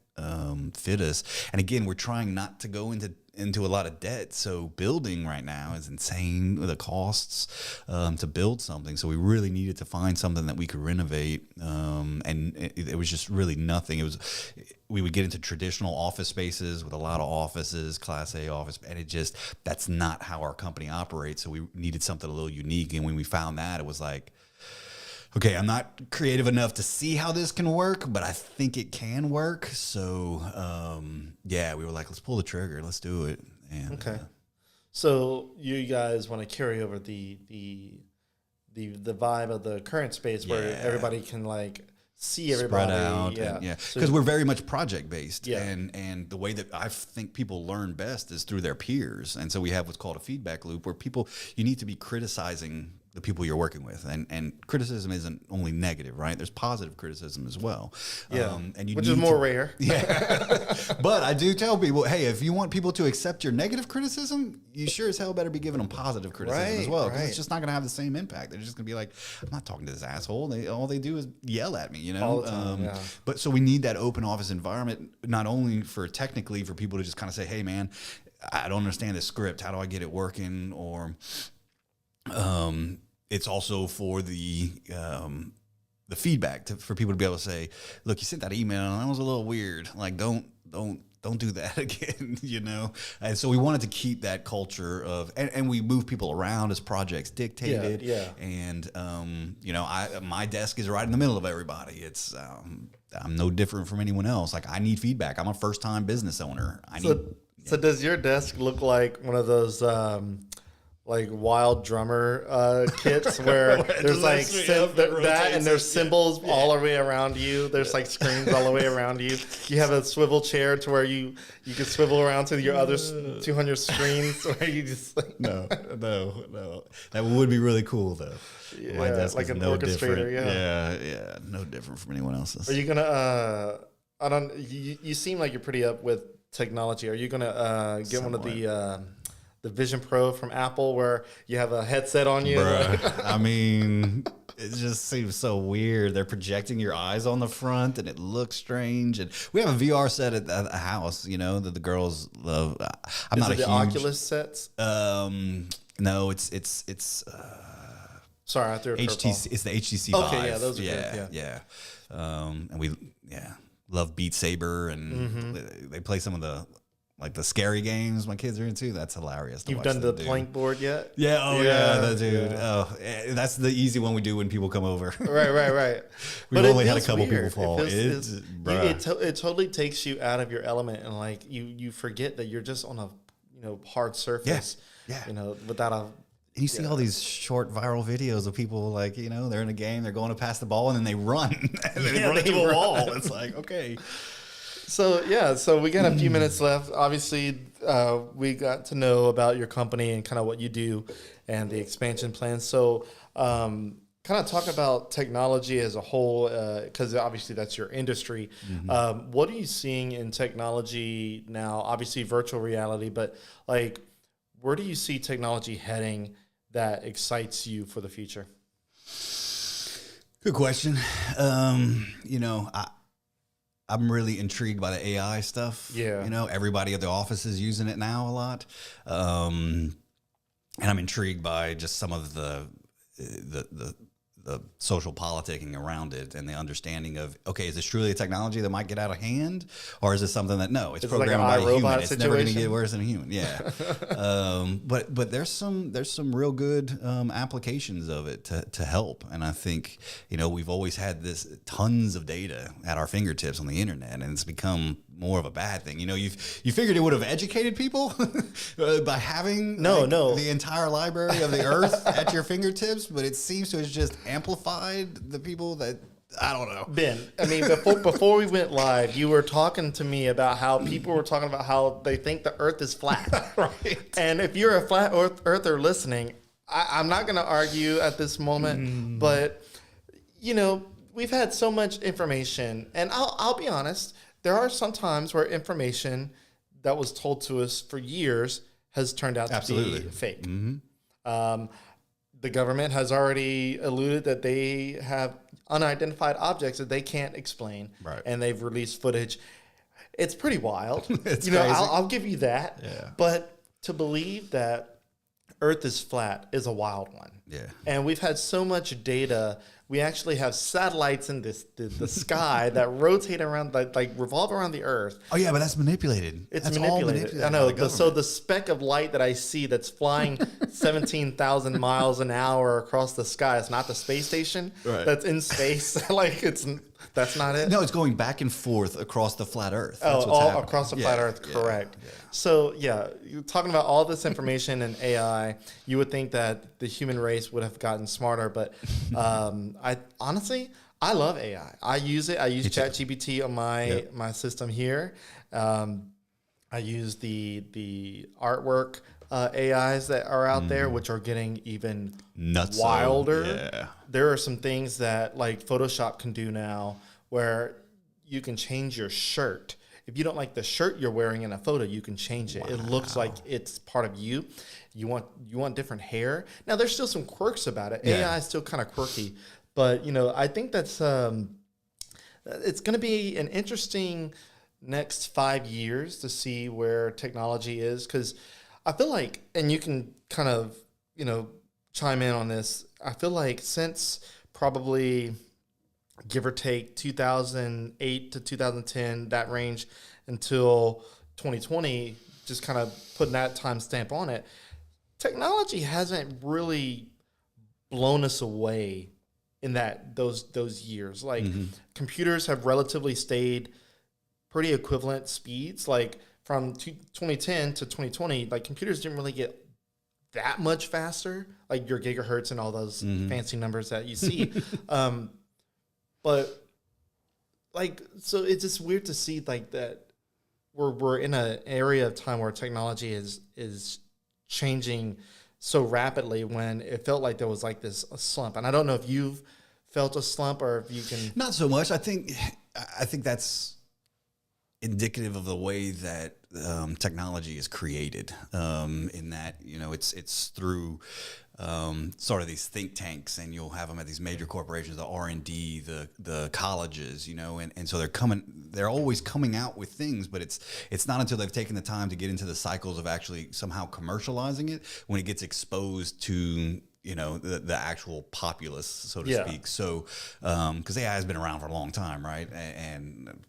fit us. And again, we're trying not to go into a lot of debt. So building right now is insane, the costs to build something. So we really needed to find something that we could renovate. And it was just really nothing. We would get into traditional office spaces with a lot of offices, Class A office, and that's not how our company operates. So we needed something a little unique. And when we found that, it was like, okay, I'm not creative enough to see how this can work, but I think it can work. So, yeah, we were like, let's pull the trigger. Let's do it. And, okay. So you guys want to carry over the vibe of the current space where everybody can like see everybody. Spread out. Yeah. Because we're very much project based. Yeah. And the way that I think people learn best is through their peers. And so we have what's called a feedback loop where you need to be criticizing the people you're working with, and criticism isn't only negative, right? There's positive criticism as well. Yeah, which is more rare. Yeah, but I do tell people, hey, if you want people to accept your negative criticism, you sure as hell better be giving them positive criticism as well, because it's just not going to have the same impact. They're just going to be like, I'm not talking to this asshole. All they do is yell at me, you know. All the time, But so we need that open office environment, not only for technically for people to just kind of say, hey, man, I don't understand this script. How do I get it working? Or it's also for the feedback for people to be able to say, look, you sent that email and that was a little weird. Like, don't do that again, you know? And so we wanted to keep that culture of, and we move people around as projects dictated. Yeah. And, you know, my desk is right in the middle of everybody. It's, I'm no different from anyone else. Like, I need feedback. I'm a first time business owner. So does your desk look like one of those, like wild drummer kits where there's like and there's cymbals all the way around you. There's like screens all the way around you. You have a swivel chair to where you can swivel around to your other 200 screens where you just like no. That would be really cool though. Yeah, my desk like is an no orchestrator. Different. Yeah, no different from anyone else's. Are you gonna? You seem like you're pretty up with technology. Are you gonna get Somewhat. one of the Vision Pro from Apple where you have a headset on you? Bruh, I mean, it just seems so weird. They're projecting your eyes on the front and it looks strange. And we have a VR set at the house, you know, that the girls love. I'm not a huge... Oculus sets? No, it's sorry, I threw a HTC. It's the HTC Vive. Okay, yeah, those are good. Yeah. And we love Beat Saber, and they play some of the scary games my kids are into. That's hilarious. You've done the plank board yet? Yeah. Yeah, dude. Yeah. Oh, that's the easy one we do when people come over. Right. We've only had a couple people fall. It totally takes you out of your element, and like you forget that you're just on a hard surface. Yeah. Without And you see all these short viral videos of people like, you know, they're in a game, they're going to pass the ball, and then they run. And then they run into a wall. It's like, okay. So we got a few minutes left. Obviously, we got to know about your company and kind of what you do and the expansion plans. So kind of talk about technology as a whole, because obviously that's your industry. What are you seeing in technology now? Obviously virtual reality, but like, where do you see technology heading that excites you for the future? Good question. You know, I'm really intrigued by the AI stuff. Yeah. You know, everybody at the office is using it now a lot. And I'm intrigued by just some of the social politicking around it and the understanding of, okay, is this truly a technology that might get out of hand, or is it something that it's programmed like by a human? It's situation? never going to get worse than a human. Yeah. But there's some real good applications of it to help. And I think, you know, we've always had tons of data at our fingertips on the internet, and it's become more of a bad thing. You know, you figured it would have educated people by having the entire library of the earth at your fingertips, but it seems to have just amplified the people that, I don't know. Ben, I mean, before we went live, you were talking to me about how people were talking about how they think the earth is flat. Right. And if you're a flat earther listening, I'm not going to argue at this moment, but, you know, we've had so much information, and I'll be honest, there are some times where information that was told to us for years has turned out to be fake. The government has already alluded that they have unidentified objects that they can't explain, and they've released footage. It's pretty wild. It's crazy. I'll give you that. Yeah. But to believe that Earth is flat is a wild one. Yeah. And we've had so much data. We actually have satellites in the sky that rotate around, like revolve around the Earth. Oh yeah, but that's manipulated. It's that's manipulated. I know. So the speck of light that I see that's flying 17,000 miles an hour across the sky, it's not the space station that's in space. That's not it. No, it's going back and forth across the flat Earth. That's all happening. Across the flat Earth, correct. Yeah. So you're talking about all this information and AI. You would think that the human race would have gotten smarter, but I honestly love AI. I use it. I use ChatGPT on my system here. I use the artwork AIs that are out there, which are getting even wilder. Yeah. There are some things that like Photoshop can do now where you can change your shirt. If you don't like the shirt you're wearing in a photo, you can change it. Wow. It looks like it's part of you. You want different hair. Now there's still some quirks about it. Yeah. AI is still kind of quirky, but you know, I think that's it's going to be an interesting next 5 years to see where technology is, because I feel like, and you can kind of, you know, chime in on this. I feel like since probably give or take 2008 to 2010, that range until 2020, just kind of putting that time stamp on it, technology hasn't really blown us away in those years. Like computers have relatively stayed pretty equivalent speeds. Like from 2010 to 2020, like computers didn't really get that much faster, like your gigahertz and all those fancy numbers that you see. But like, so it's just weird to see like that we're in an area of time where technology is changing so rapidly, when it felt like there was like this slump. And I don't know if you've felt a slump or if you can. Not so much. I think that's indicative of the way that technology is created, in that, you know, it's through sort of these think tanks, and you'll have them at these major corporations, the R&D, the colleges, you know, and so they're always coming out with things, but it's not until they've taken the time to get into the cycles of actually somehow commercializing it when it gets exposed to, you know, the actual populace, so to speak. So, because AI has been around for a long time, right? And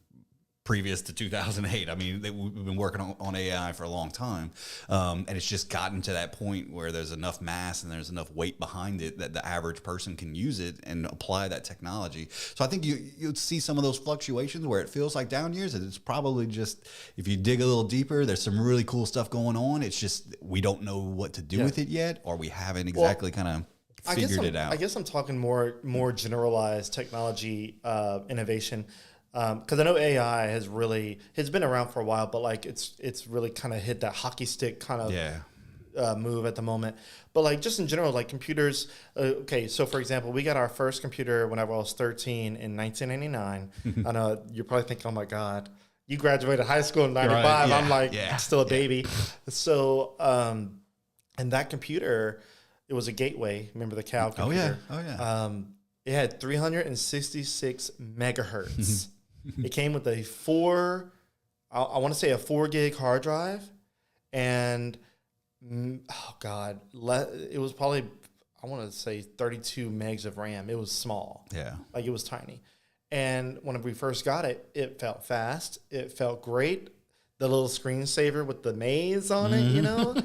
previous to 2008. I mean, we've been working on AI for a long time, and it's just gotten to that point where there's enough mass and there's enough weight behind it that the average person can use it and apply that technology. So I think you'll see some of those fluctuations where it feels like down years. It's probably just, if you dig a little deeper, there's some really cool stuff going on. It's just we don't know what to do with it yet, or we haven't exactly kind of figured it out. I guess I'm talking more generalized technology innovation. Because I know AI has been around for a while, but like it's really kind of hit that hockey stick kind of move at the moment. But like just in general, like computers. Okay, so for example, we got our first computer whenever I was 13 in 1999. I know you're probably thinking, oh my God, you graduated high school in 95. Right, yeah, I'm like still a baby. So and that computer, it was a Gateway. Remember the Cow computer? Oh yeah. It had 366 megahertz. It came with a 4 gig hard drive, and it was probably, I want to say 32 megs of RAM. It was small. Yeah. Like it was tiny. And when we first got it, it felt fast. It felt great. The little screensaver with the maze on it, you know,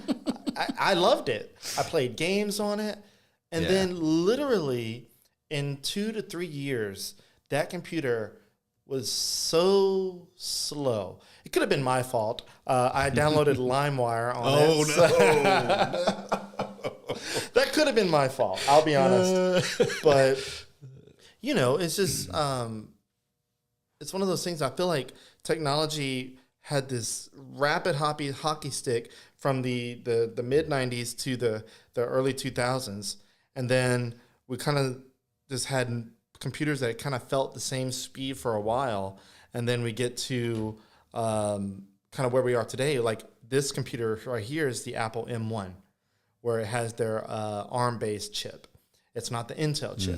I loved it. I played games on it. And then literally in 2 to 3 years, that computer was so slow. It could have been my fault. I downloaded LimeWire on it. Oh, no. That could have been my fault. I'll be honest. But, you know, it's just, it's one of those things. I feel like technology had this rapid hockey stick from the mid-90s to the early 2000s. And then we kind of just had computers that kind of felt the same speed for a while, and then we get to kind of where we are today. Like this computer right here is the Apple M1, where it has their ARM-based chip. It's not the Intel chip.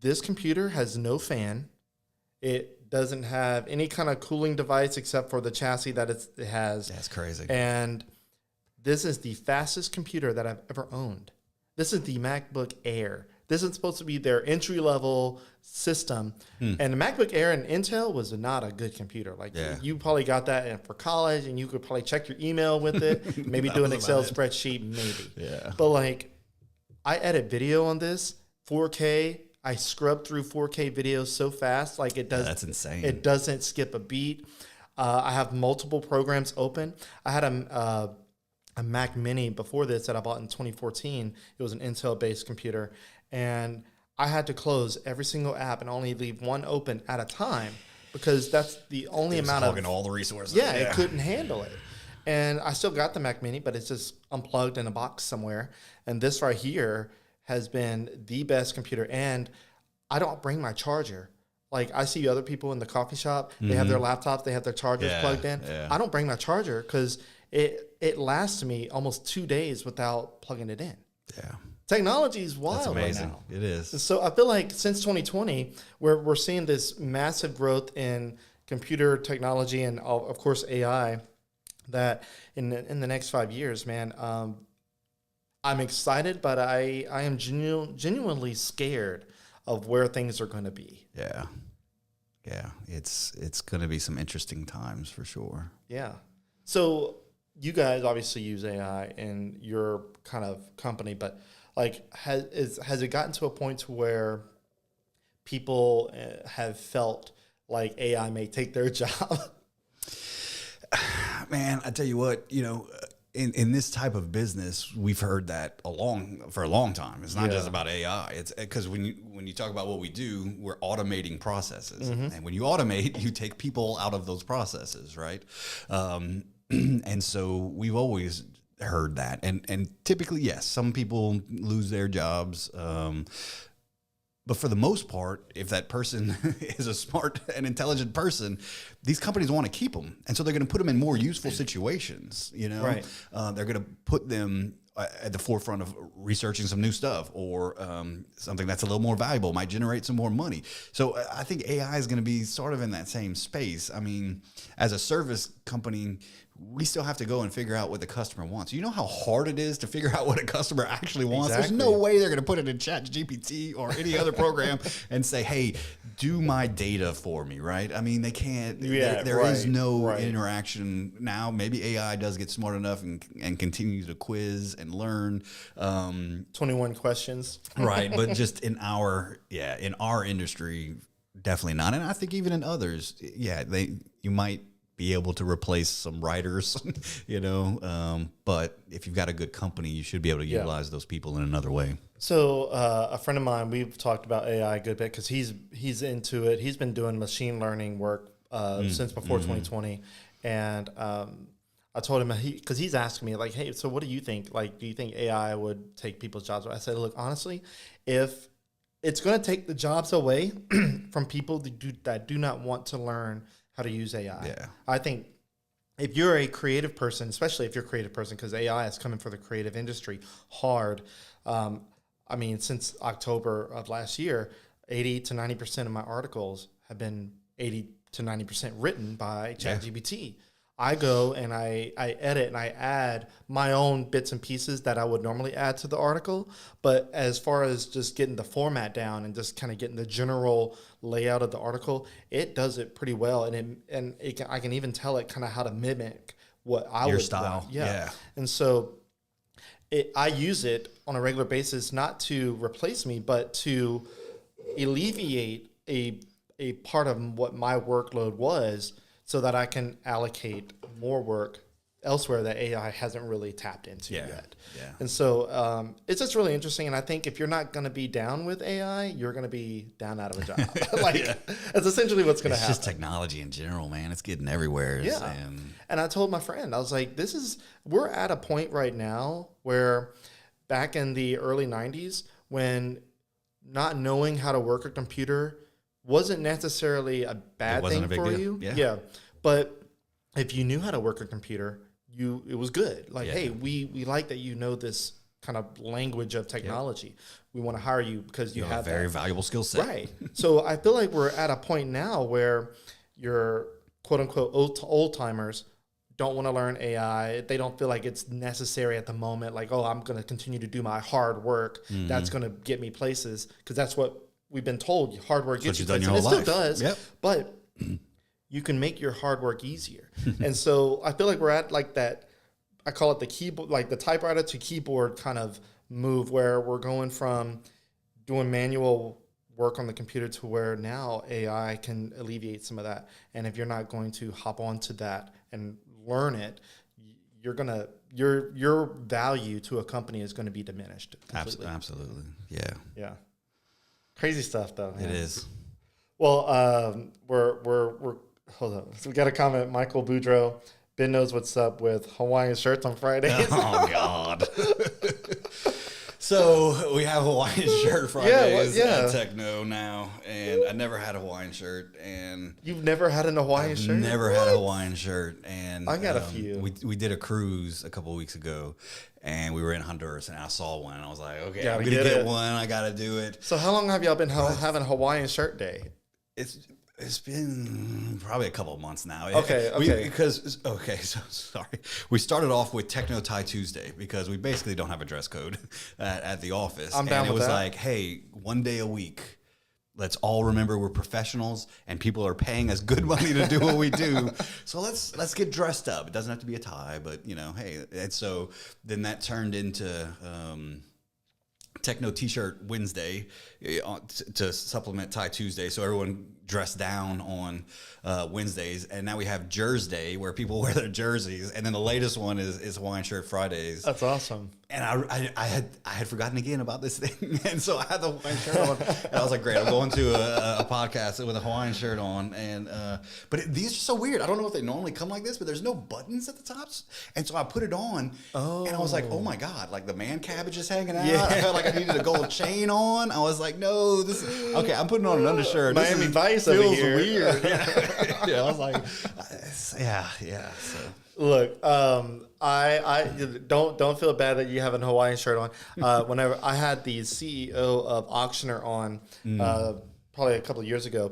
This computer has no fan. It doesn't have any kind of cooling device except for the chassis that it has. That's crazy. And this is the fastest computer that I've ever owned. This is the MacBook Air. This is supposed to be their entry-level system. And the MacBook Air and Intel was not a good computer. Like you probably got that for college, and you could probably check your email with it, maybe do an Excel spreadsheet, maybe. Yeah. But like, I edit video on this, 4K. I scrub through 4K videos so fast, like it does. That's insane. It doesn't skip a beat. I have multiple programs open. I had a Mac Mini before this that I bought in 2014. It was an Intel-based computer. And I had to close every single app and only leave one open at a time because that's the only amount of all the resources. Yeah, it couldn't handle it. And I still got the Mac Mini, but it's just unplugged in a box somewhere. And this right here has been the best computer. And I don't bring my charger. Like I see other people in the coffee shop, they have their laptops, they have their chargers plugged in. Yeah. I don't bring my charger because it lasts me almost 2 days without plugging it in. Yeah. Technology is wild. That's amazing. Right now. It is. So I feel like since 2020, we're seeing this massive growth in computer technology and of course AI. That in the next 5 years, man, I'm excited, but I am genuinely scared of where things are going to be. Yeah, it's going to be some interesting times for sure. Yeah. So you guys obviously use AI in your kind of company, but like, has it gotten to a point to where people have felt like AI may take their job? Man, I tell you what, you know, in this type of business, we've heard that for a long time. It's not just about AI. It's because when you talk about what we do, we're automating processes, and when you automate, you take people out of those processes, right? And so we've always heard that, and typically, yes, some people lose their jobs, but for the most part, if that person is a smart and intelligent person, these companies want to keep them, and so they're going to put them in more useful situations. You know, right? They're going to put them at the forefront of researching some new stuff, or something that's a little more valuable, might generate some more money. So I think AI is going to be sort of in that same space. I mean, as a service company, we still have to go and figure out what the customer wants. You know how hard it is to figure out what a customer actually wants? Exactly. There's no way they're going to put it in ChatGPT or any other program and say, hey, do my data for me, right? I mean, they can't. Yeah, there is no right. interaction now. Maybe AI does get smart enough and continue to quiz and learn. 21 questions. Right, but just in our industry, definitely not. And I think even in others, you might be able to replace some writers, but if you've got a good company, you should be able to utilize those people in another way. So a friend of mine, we've talked about AI a good bit because he's into it. He's been doing machine learning work since before 2020. And I told him, because he's asking me like, hey, so what do you think? Like, do you think AI would take people's jobs? I said, look, honestly, if it's going to take the jobs away from people that do not want to learn how to use AI. Yeah. I think if you're a creative person, especially if you're a creative person, because AI is coming for the creative industry hard. I mean, since October of last year, 80 to 90% of my articles have been 80 to 90% written by ChatGPT. I go and I edit and I add my own bits and pieces that I would normally add to the article. But as far as just getting the format down and just kind of getting the general layout of the article, it does it pretty well. And I can even tell it kind of how to mimic what I would your style. want. Yeah. And so I use it on a regular basis, not to replace me, but to alleviate a part of what my workload was, so that I can allocate more work elsewhere that AI hasn't really tapped into yet. Yeah. And so it's just really interesting. And I think if you're not going to be down with AI, you're going to be down out of a job. That's essentially what's going to happen. It's just technology in general, man. It's getting everywhere. Yeah. And I told my friend, I was like, we're at a point right now where back in the early 90s, when not knowing how to work a computer wasn't necessarily a bad thing for you. Yeah. But if you knew how to work a computer, it was good. Like, hey, we like that you know this kind of language of technology. We want to hire you because you have a very valuable skill set. Right. So I feel like we're at a point now where your quote unquote old timers don't want to learn AI. They don't feel like it's necessary at the moment. Like, oh, I'm going to continue to do my hard work. That's going to get me places, because that's what we've been told. Hard work gets you places. It still does. Yep. But you can make your hard work easier. And so I feel like we're at like that, I call it the keyboard, like the typewriter to keyboard kind of move, where we're going from doing manual work on the computer to where now AI can alleviate some of that. And if you're not going to hop onto that and learn it, your value to a company is going to be diminished completely. Absolutely. Yeah. Crazy stuff though, man. It is. Well, we're hold on. So we got a comment, Michael Boudreau. Ben knows what's up with Hawaiian shirts on Fridays. Oh God. So we have Hawaiian shirt Fridays at Techneaux now, and I never had a Hawaiian shirt. And you've never had a Hawaiian shirt? Never had a Hawaiian shirt, and I got a few. We did a cruise a couple of weeks ago, and we were in Honduras, and I saw one, and I was like, okay, I'm gonna get one. I gotta do it. So how long have y'all been having Hawaiian shirt day? It's been probably a couple of months now. So sorry. We started off with Techno Tie Tuesday because we basically don't have a dress code at the office. I'm down with that. And it was like, hey, one day a week, let's all remember we're professionals and people are paying us good money to do what we do. So let's get dressed up. It doesn't have to be a tie, but hey. And so then that turned into Techno T-shirt Wednesday to supplement Tie Tuesday, so everyone dressed down on Wednesdays, and now we have Jersey Day where people wear their jerseys, and then the latest one is Hawaiian Shirt Fridays. That's awesome. And I had forgotten again about this thing, and so I had the Hawaiian shirt on, and I was like, great, I'm going to a podcast with a Hawaiian shirt on, and but these are so weird. I don't know if they normally come like this, but there's no buttons at the tops, and so I put it on, and I was like, oh my God, like the man cabbage is hanging out. Yeah. I felt like I needed a gold chain on. I was like, no, okay, I'm putting on an undershirt. Miami Vice feels over here. Weird. Yeah, I was like, yeah. So. Look, I don't feel bad that you have a Hawaiian shirt on. Whenever I had the CEO of Auctioneer on, probably a couple of years ago,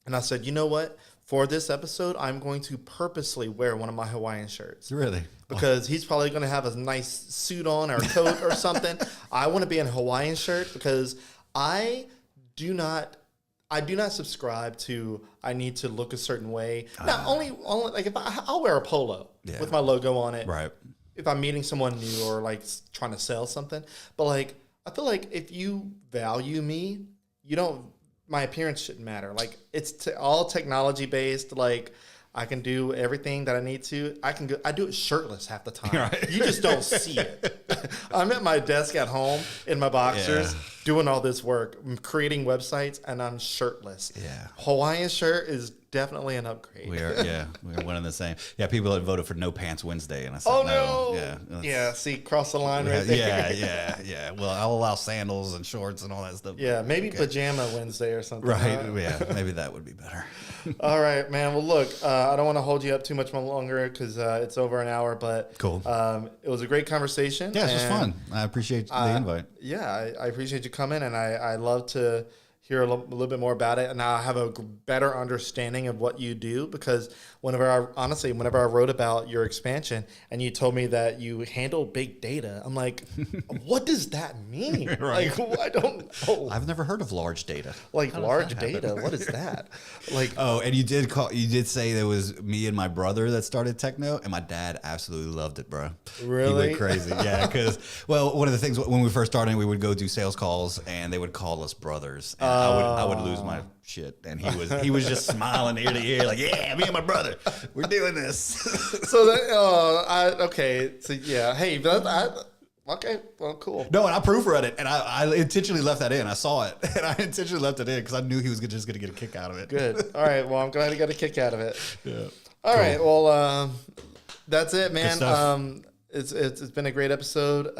and I said, you know what? for this episode, I'm going to purposely wear one of my Hawaiian shirts. Really? Because he's probably going to have a nice suit on or coat or something. I want to be in a Hawaiian shirt because I do not subscribe to I need to look a certain way. Now, only like if I'll wear a polo with my logo on it. Right. If I'm meeting someone new or like trying to sell something. But like, I feel like if you value me, my appearance shouldn't matter. Like it's all technology based. Like I can do everything that I need to. I do it shirtless half the time. Right. You just don't see it. I'm at my desk at home in my boxers doing all this work, creating websites, and I'm shirtless. Yeah. Hawaiian shirt is definitely an upgrade. We are one and the same. Yeah, people had voted for No Pants Wednesday, and I said no. Yeah. See, cross the line right there. Yeah. Well, I'll allow sandals and shorts and all that stuff. Yeah, maybe pajama Wednesday or something. Right. Yeah, maybe that would be better. All right, man. Well, look, I don't want to hold you up too much longer because it's over an hour, but cool. It was a great conversation. Yeah, it was fun. I appreciate the invite. Yeah, I appreciate you coming, and I love to hear a little bit more about it, and now I have a better understanding of what you do, because whenever I wrote about your expansion and you told me that you handle big data, I'm like, what does that mean? Right. Like, I don't know. I've never heard of large data. Like large data, what is that? Like, oh, and you did say there was me and my brother that started Techneaux, and my dad absolutely loved it, bro. Really? He went crazy. Yeah, because one of the things when we first started, we would go do sales calls, and they would call us brothers. And I would lose my shit, and he was just smiling ear to ear, like, yeah, me and my brother, we're doing this. So that okay, so yeah, hey, okay, well, cool. No, and I proofread it, and I intentionally left that in. I saw it, and I intentionally left it in because I knew he was just going to get a kick out of it. Good. All right. Well, I'm glad he got a kick out of it. Yeah. All right. Well, that's it, man. It's been a great episode.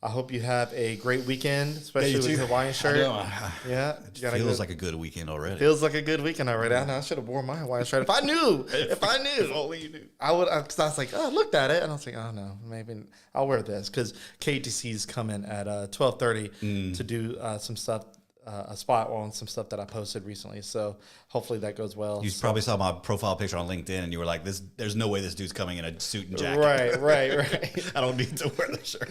I hope you have a great weekend, especially with the Hawaiian shirt. Yeah, it feels like a good weekend already. Feels like a good weekend already. I know I should have worn my Hawaiian shirt if I knew. If only you knew. I would, because I was like, I looked at it and I was like, oh no, maybe I'll wear this because KTC's coming at 12:30 to do some stuff. A spot on some stuff that I posted recently, so hopefully that goes well. You probably saw my profile picture on LinkedIn, and you were like, "There's no way this dude's coming in a suit and jacket." Right. I don't need to wear the shirt.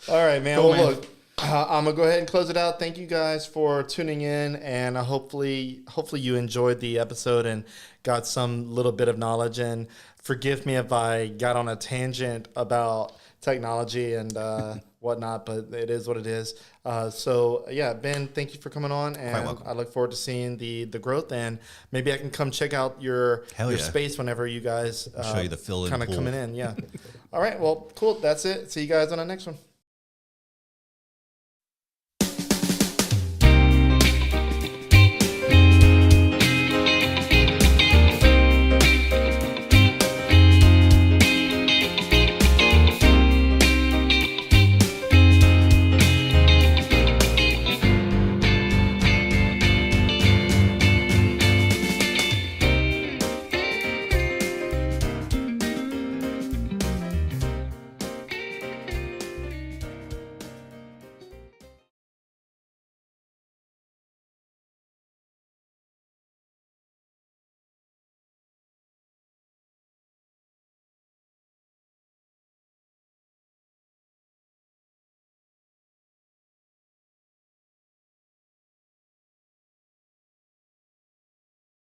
All right, man. Cool, well, look, I'm gonna go ahead and close it out. Thank you guys for tuning in, and hopefully you enjoyed the episode and got some little bit of knowledge. And forgive me if I got on a tangent about technology and whatnot, but it is what it is. So yeah, Ben, thank you for coming on, and I look forward to seeing the growth, and maybe I can come check out your space whenever you guys show you the fill-in kind of pool. coming in. Yeah. All right. Well, cool. That's it. See you guys on the next one.